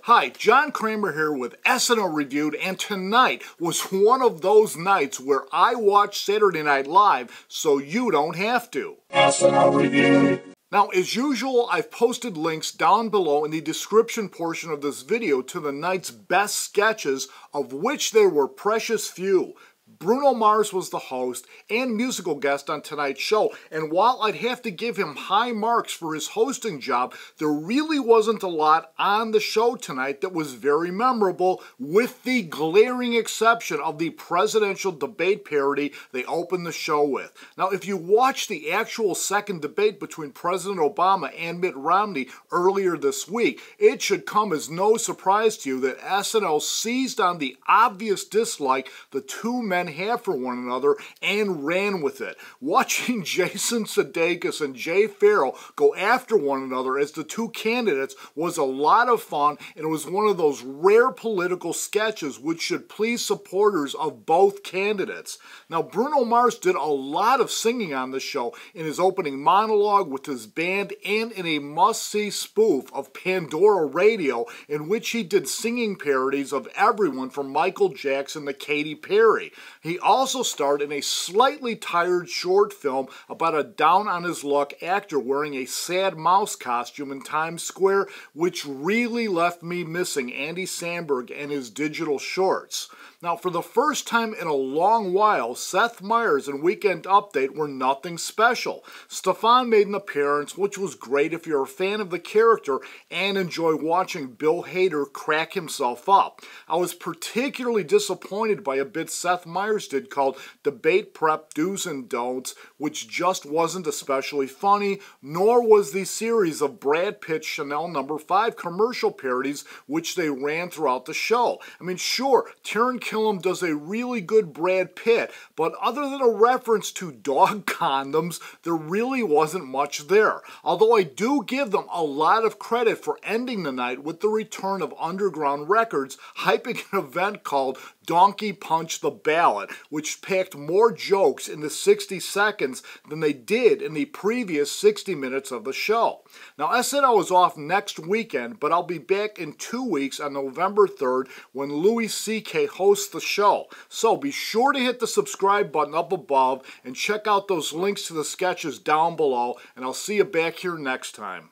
Hi, John Kramer here with SNL Reviewed, and tonight was one of those nights where I watched Saturday Night Live so you don't have to. SNL Reviewed. Now, as usual, I've posted links down below in the description portion of this video to the night's best sketches, of which there were precious few. Bruno Mars was the host and musical guest on tonight's show, and while I'd have to give him high marks for his hosting job, there really wasn't a lot on the show tonight that was very memorable, with the glaring exception of the Presidential Debate Parody they opened the show with. Now, if you watched the actual second debate between President Obama and Mitt Romney earlier this week, it should come as no surprise to you that SNL seized on the obvious dislike the two men have for one another and ran with it. Watching Jason Sudeikis and Pharoah go after one another as the two candidates was a lot of fun, and it was one of those rare political sketches which should please supporters of both candidates. Now, Bruno Mars did a lot of singing on the show in his opening monologue with his band and in a must-see spoof of Pandora Radio, in which he did singing parodies of everyone from Michael Jackson to Katy Perry. He also starred in a slightly tired short film about a down-on-his-luck actor wearing a sad mouse costume in Times Square, which really left me missing Andy Samberg and his digital shorts. Now, for the first time in a long while, Seth Meyers and Weekend Update were nothing special. Stefan made an appearance, which was great if you're a fan of the character and enjoy watching Bill Hader crack himself up. I was particularly disappointed by a bit Seth Meyers did called Debate Prep Do's and Don'ts, which just wasn't especially funny, nor was the series of Brad Pitt's Chanel No. 5 commercial parodies which they ran throughout the show. I mean, sure, Taron Killam does a really good Brad Pitt, but other than a reference to dog condoms, there really wasn't much there. Although I do give them a lot of credit for ending the night with the return of Underground Records, hyping an event called Donkey Punch the Ballot, which packed more jokes in the 60 seconds than they did in the previous 60 minutes of the show. Now, SNL is off next weekend, but I'll be back in 2 weeks on November 3rd when Louis C.K. hosts the show. So be sure to hit the subscribe button up above and check out those links to the sketches down below, and I'll see you back here next time.